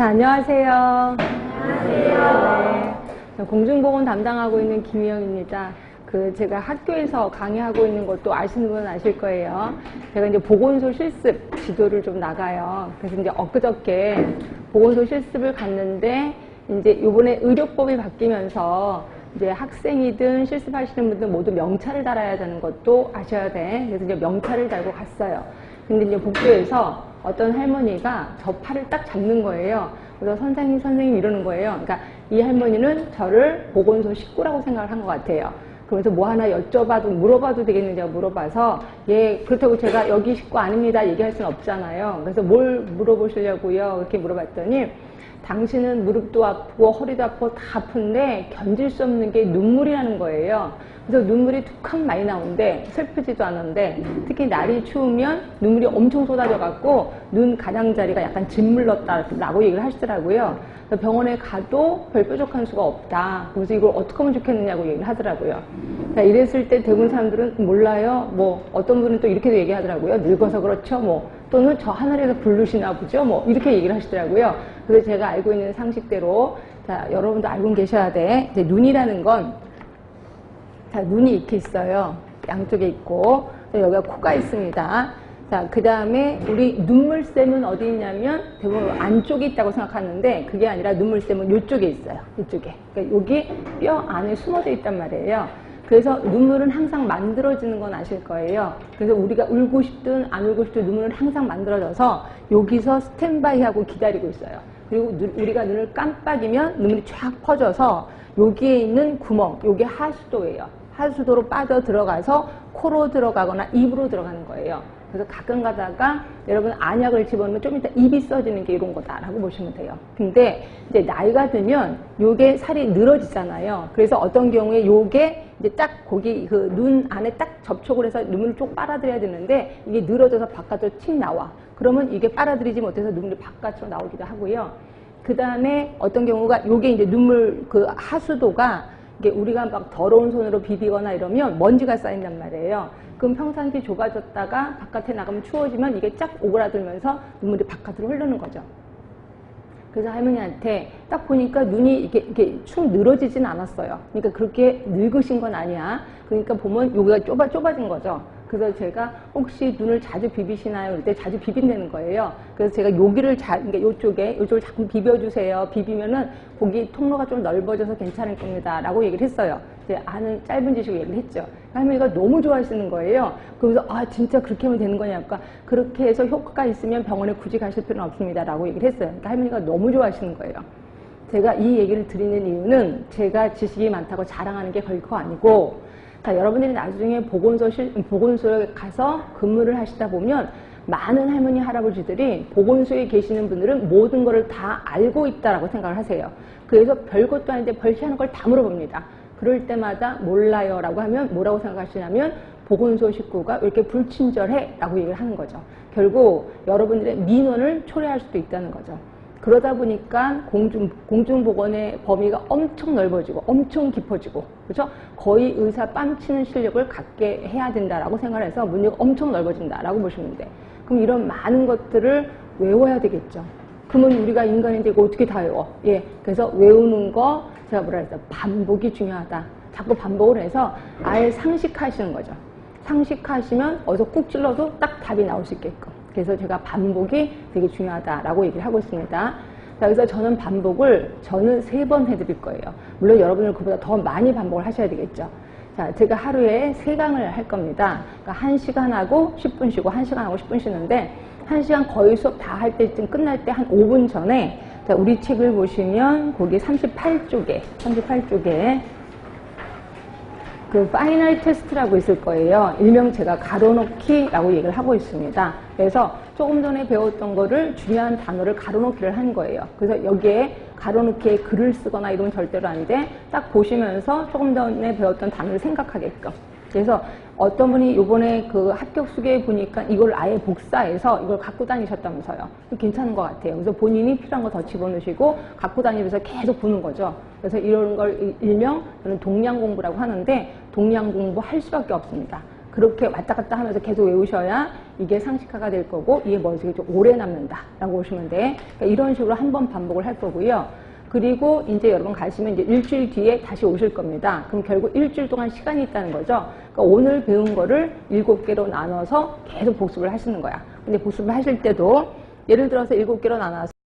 자, 안녕하세요. 안녕하세요. 네, 공중보건 담당하고 있는 김희영입니다. 제가 학교에서 강의하고 있는 것도 아시는 분은 아실 거예요. 제가 이제 보건소 실습 지도를 좀 나가요. 그래서 이제 엊그저께 보건소 실습을 갔는데, 이제 요번에 의료법이 바뀌면서 이제 학생이든 실습하시는 분들 모두 명찰을 달아야 되는 것도 아셔야 돼. 그래서 이제 명찰을 달고 갔어요. 근데 이제 복도에서 어떤 할머니가 저 팔을 딱 잡는 거예요. 그래서 선생님 이러는 거예요. 그러니까 이 할머니는 저를 보건소 식구라고 생각을 한 것 같아요. 그래서 뭐 하나 물어봐도 되겠는지 물어봐서, 예, 그렇다고 제가 여기 식구 아닙니다 얘기할 수는 없잖아요. 그래서 뭘 물어보시려고요? 이렇게 물어봤더니, 당신은 무릎도 아프고 허리도 아프고 다 아픈데 견딜 수 없는 게 눈물이 나는 거예요. 그래서 눈물이 툭하면 많이 나오는데 슬프지도 않은데, 특히 날이 추우면 눈물이 엄청 쏟아져갖고 눈 가장자리가 약간 짓물렀다라고 얘기를 하시더라고요. 그래서 병원에 가도 별 뾰족한 수가 없다. 그래서 이걸 어떻게 하면 좋겠느냐고 얘기를 하더라고요. 자, 이랬을 때 대부분 사람들은 몰라요. 뭐 어떤 분은 또 이렇게도 얘기하더라고요. 늙어서 그렇죠. 뭐 또는 저 하늘에서 부르시나 보죠. 뭐 이렇게 얘기를 하시더라고요. 그래서 제가 알고 있는 상식대로, 자, 여러분도 알고 계셔야 돼. 이제 눈이라는 건, 자, 눈이 이렇게 있어요. 양쪽에 있고, 여기가 코가 있습니다. 자, 그 다음에 우리 눈물샘은 어디 있냐면 대부분 안쪽에 있다고 생각하는데, 그게 아니라 눈물샘은 이쪽에 있어요. 이쪽에. 그러니까 여기 뼈 안에 숨어져 있단 말이에요. 그래서 눈물은 항상 만들어지는 건 아실 거예요. 그래서 우리가 울고 싶든 안 울고 싶든 눈물은 항상 만들어져서 여기서 스탠바이하고 기다리고 있어요. 그리고 우리가 눈을 깜빡이면 눈물이 쫙 퍼져서 여기에 있는 구멍, 여기 하수도예요. 하수도로 빠져 들어가서 코로 들어가거나 입으로 들어가는 거예요. 그래서 가끔 가다가 여러분 안약을 집어넣으면 좀 이따 입이 써지는 게 이런 거다라고 보시면 돼요. 근데 이제 나이가 들면 요게 살이 늘어지잖아요. 그래서 어떤 경우에 요게 이제 딱 거기 그 눈 안에 딱 접촉을 해서 눈물을 쭉 빨아들여야 되는데 이게 늘어져서 바깥으로 틱 나와. 그러면 이게 빨아들이지 못해서 눈물이 바깥으로 나오기도 하고요. 그 다음에 어떤 경우가 요게 이제 눈물 그 하수도가 이게 우리가 막 더러운 손으로 비비거나 이러면 먼지가 쌓인단 말이에요. 그럼 평상시 좁아졌다가 바깥에 나가면 추워지면 이게 쫙 오그라들면서 눈물이 바깥으로 흐르는 거죠. 그래서 할머니한테 딱 보니까 눈이 이렇게 축 늘어지진 않았어요. 그러니까 그렇게 늙으신 건 아니야. 그러니까 보면 여기가 좁아진 거죠. 그래서 제가 혹시 눈을 자주 비비시나요? 그럴 때 자주 비빈다는 거예요. 그래서 제가 여기를 그러니까 요쪽을 자꾸 비벼주세요. 비비면은 거기 통로가 좀 넓어져서 괜찮을 겁니다. 라고 얘기를 했어요. 이제 아는 짧은 지식으로 얘기를 했죠. 할머니가 너무 좋아하시는 거예요. 그러면서, 아, 진짜 그렇게 하면 되는 거냐니까, 그렇게 해서 효과가 있으면 병원에 굳이 가실 필요는 없습니다. 라고 얘기를 했어요. 그러니까 할머니가 너무 좋아하시는 거예요. 제가 이 얘기를 드리는 이유는 제가 지식이 많다고 자랑하는 게 결코 아니고, 자, 여러분들이 나중에 보건소에 가서 근무를 하시다 보면 많은 할머니, 할아버지들이 보건소에 계시는 분들은 모든 것을 다 알고 있다라고 생각을 하세요. 그래서 별것도 아닌데 별시하는 걸 다 물어봅니다. 그럴 때마다 몰라요 라고 하면 뭐라고 생각하시냐면 보건소 식구가 왜 이렇게 불친절해? 라고 얘기를 하는 거죠. 결국 여러분들의 민원을 초래할 수도 있다는 거죠. 그러다 보니까 공중보건의 범위가 엄청 넓어지고 엄청 깊어지고, 그렇죠? 거의 의사 뺨치는 실력을 갖게 해야 된다라고 생각해서 문제가 엄청 넓어진다라고 보시면 돼. 그럼 이런 많은 것들을 외워야 되겠죠. 그러면 우리가 인간인데 이거 어떻게 다 외워? 예, 그래서 외우는 거 제가 뭐라 했어요? 반복이 중요하다. 자꾸 반복을 해서 아예 상식하시는 거죠. 상식하시면 어디서 꾹 찔러도 딱 답이 나올 수 있게끔. 그래서 제가 반복이 되게 중요하다라고 얘기를 하고 있습니다. 자, 그래서 저는 반복을 3번 해드릴 거예요. 물론 여러분은 그보다 더 많이 반복을 하셔야 되겠죠. 자, 제가 하루에 3강을 할 겁니다. 그러니까 1시간 하고 10분 쉬고 1시간 하고 10분 쉬는데, 1시간 거의 수업 다 할 때쯤 끝날 때 한 5분 전에, 자, 우리 책을 보시면 거기 38쪽에 그 파이널 테스트라고 있을 거예요. 일명 제가 가로놓기라고 얘기를 하고 있습니다. 그래서 조금 전에 배웠던 거를 중요한 단어를 가로놓기를 한 거예요. 그래서 여기에 가로놓기에 글을 쓰거나 이러면 절대로 안 돼. 딱 보시면서 조금 전에 배웠던 단어를 생각하게끔. 그래서 어떤 분이 요번에 그 합격 수계에 보니까 이걸 아예 복사해서 이걸 갖고 다니셨다면서요. 괜찮은 것 같아요. 그래서 본인이 필요한 거 더 집어넣으시고 갖고 다니면서 계속 보는 거죠. 그래서 이런 걸 일명 저는 동량 공부라고 하는데, 동량 공부 할 수밖에 없습니다. 그렇게 왔다 갔다 하면서 계속 외우셔야 이게 상식화가 될 거고 이게 머릿속에 좀 오래 남는다라고 보시면 돼. 그러니까 이런 식으로 한 번 반복을 할 거고요. 그리고 이제 여러분 가시면 이제 일주일 뒤에 다시 오실 겁니다. 그럼 결국 일주일 동안 시간이 있다는 거죠. 그러니까 오늘 배운 거를 7개로 나눠서 계속 복습을 하시는 거야. 근데 복습을 하실 때도 예를 들어서 7개로 나눠서